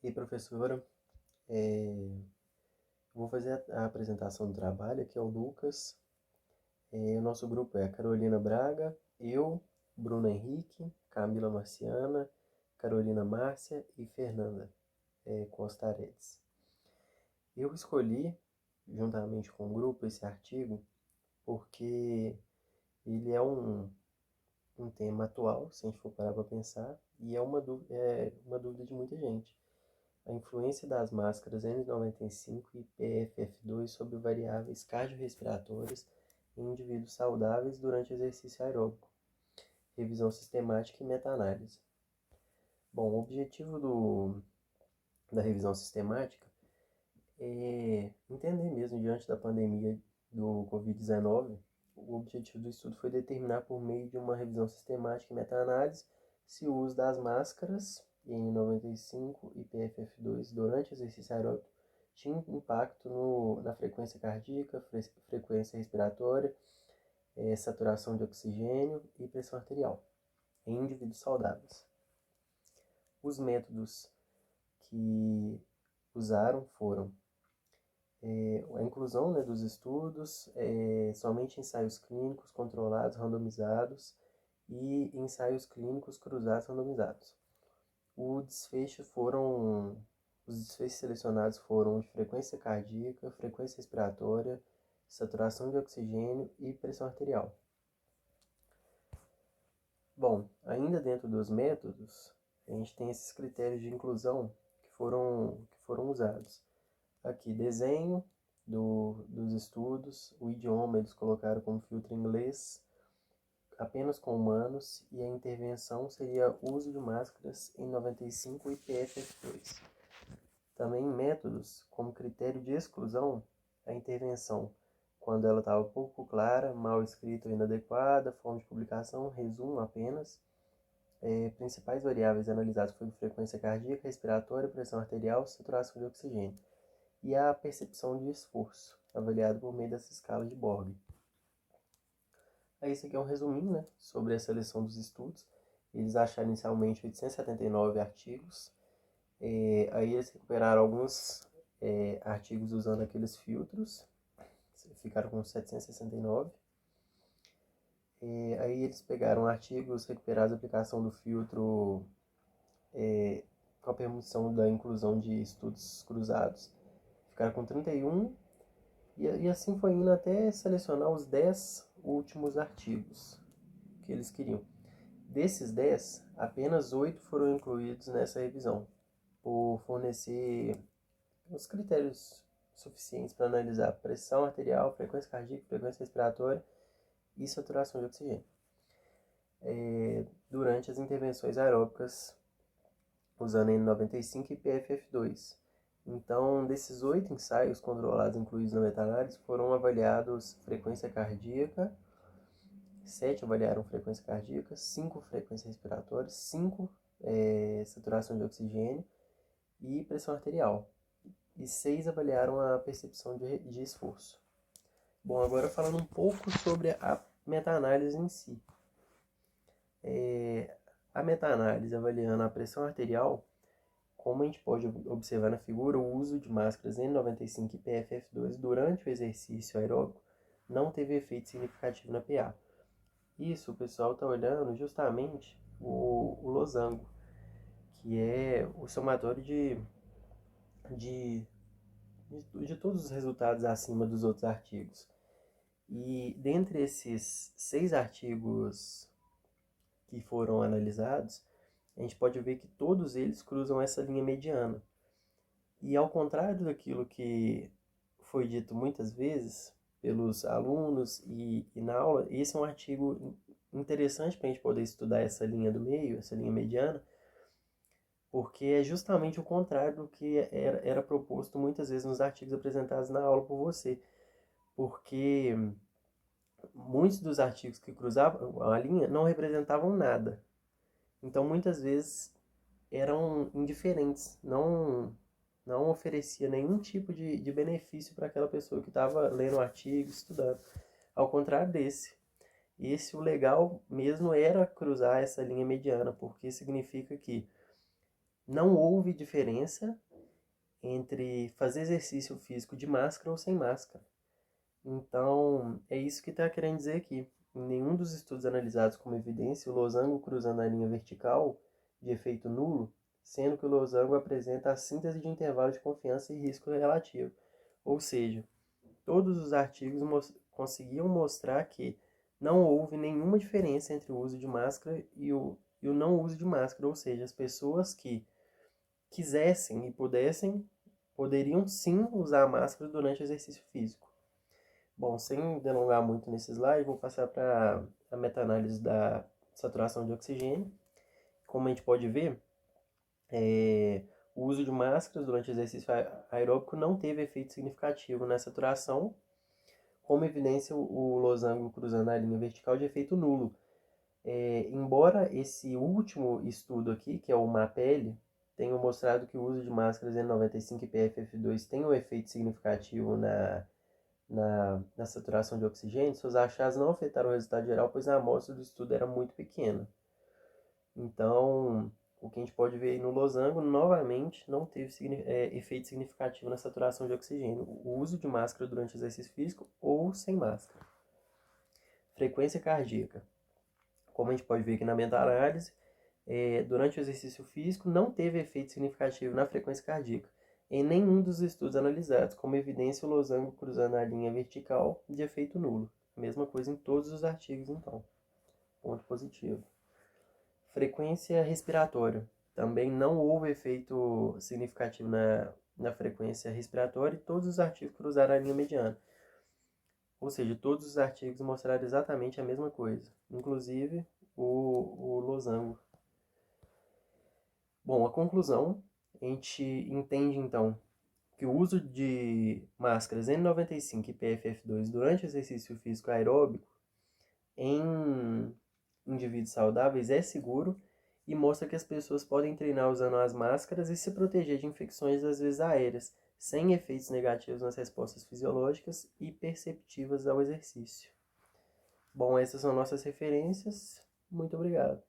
E professora, vou fazer a apresentação do trabalho, aqui é o Lucas. O nosso grupo é a Carolina Braga, eu, Bruno Henrique, Camila Marciana, Carolina Márcia e Fernanda Costa Aredes. Eu escolhi, juntamente com o grupo, esse artigo porque ele é um tema atual, se a gente for parar para pensar, e é uma dúvida de muita gente. A influência das máscaras N95 e PFF2 sobre variáveis cardiorrespiratórias em indivíduos saudáveis durante exercício aeróbico. Revisão sistemática e meta-análise. Bom, o objetivo da revisão sistemática é entender mesmo, diante da pandemia do Covid-19, o objetivo do estudo foi determinar, por meio de uma revisão sistemática e meta-análise, se o uso das máscaras N95 e PFF2 durante o exercício aeróbico tinha impacto na frequência cardíaca, frequência respiratória, saturação de oxigênio e pressão arterial em indivíduos saudáveis. Os métodos que usaram foram a inclusão, dos estudos, somente ensaios clínicos controlados, randomizados e ensaios clínicos cruzados randomizados. Os desfechos selecionados foram de frequência cardíaca, frequência respiratória, saturação de oxigênio e pressão arterial. Bom, ainda dentro dos métodos, a gente tem esses critérios de inclusão que foram usados. Aqui, desenho dos estudos, o idioma eles colocaram como filtro em inglês, apenas com humanos, e a intervenção seria o uso de máscaras em 95 e PFF2. Também métodos, como critério de exclusão, a intervenção, quando ela estava pouco clara, mal escrita ou inadequada, forma de publicação, resumo apenas. Principais variáveis analisadas foram frequência cardíaca, respiratória, pressão arterial, saturação de oxigênio. E a percepção de esforço, avaliado por meio dessa escala de Borg. Aí esse aqui é um resuminho, sobre a seleção dos estudos. Eles acharam inicialmente 879 artigos. Aí eles recuperaram alguns artigos usando aqueles filtros. Ficaram com 769. Aí eles pegaram artigos recuperados da aplicação do filtro com a permissão da inclusão de estudos cruzados. Ficaram com 31. E assim foi indo até selecionar os 10 últimos artigos que eles queriam. Desses 10, apenas 8 foram incluídos nessa revisão, por fornecer os critérios suficientes para analisar pressão arterial, frequência cardíaca, frequência respiratória e saturação de oxigênio durante as intervenções aeróbicas usando N95 e PFF2. Então, desses 8 ensaios controlados incluídos na meta-análise, foram avaliados frequência cardíaca, 7 avaliaram frequência cardíaca, 5 frequência respiratória, 5 saturação de oxigênio e pressão arterial. E 6 avaliaram a percepção de esforço. Bom, agora falando um pouco sobre a meta-análise em si. A meta-análise avaliando a pressão arterial, como a gente pode observar na figura, o uso de máscaras N95 e PFF2 durante o exercício aeróbico não teve efeito significativo na PA. Isso o pessoal está olhando justamente o losango, que é o somatório de todos os resultados acima dos outros artigos. E dentre esses 6 artigos que foram analisados, a gente pode ver que todos eles cruzam essa linha mediana. E ao contrário daquilo que foi dito muitas vezes pelos alunos e na aula, esse é um artigo interessante para a gente poder estudar essa linha do meio, essa linha mediana, porque é justamente o contrário do que era proposto muitas vezes nos artigos apresentados na aula por você. Porque muitos dos artigos que cruzavam a linha não representavam nada. Então, muitas vezes eram indiferentes, não oferecia nenhum tipo de benefício para aquela pessoa que estava lendo o artigo, estudando. Ao contrário desse. O legal mesmo era cruzar essa linha mediana, porque significa que não houve diferença entre fazer exercício físico de máscara ou sem máscara. Então, é isso que está querendo dizer aqui. Em nenhum dos estudos analisados como evidência, o losango cruzando a linha vertical de efeito nulo, sendo que o losango apresenta a síntese de intervalo de confiança e risco relativo. Ou seja, todos os artigos conseguiam mostrar que não houve nenhuma diferença entre o uso de máscara e o não uso de máscara. Ou seja, as pessoas que quisessem e poderiam sim usar a máscara durante o exercício físico. Bom, sem delongar muito nesse slide, vou passar para a meta-análise da saturação de oxigênio. Como a gente pode ver, o uso de máscaras durante o exercício aeróbico não teve efeito significativo na saturação, como evidência o losango cruzando a linha vertical de efeito nulo. Embora esse último estudo aqui, que é o MAPEL, tenha mostrado que o uso de máscaras N95 e PFF2 tem um efeito significativo na saturação de oxigênio, seus achados não afetaram o resultado geral, pois a amostra do estudo era muito pequena. Então, o que a gente pode ver aí no losango, novamente, não teve efeito significativo na saturação de oxigênio. O uso de máscara durante o exercício físico ou sem máscara. Frequência cardíaca. Como a gente pode ver aqui na meta-análise, durante o exercício físico não teve efeito significativo na frequência cardíaca em nenhum dos estudos analisados, como evidência o losango cruzando a linha vertical de efeito nulo. Mesma coisa em todos os artigos, então. Ponto positivo. Frequência respiratória. Também não houve efeito significativo na frequência respiratória e todos os artigos cruzaram a linha mediana. Ou seja, todos os artigos mostraram exatamente a mesma coisa, inclusive o losango. Bom, a conclusão, a gente entende então que o uso de máscaras N95 e PFF2 durante o exercício físico aeróbico em indivíduos saudáveis é seguro e mostra que as pessoas podem treinar usando as máscaras e se proteger de infecções às vezes aéreas, sem efeitos negativos nas respostas fisiológicas e perceptivas ao exercício. Bom, essas são nossas referências. Muito obrigado.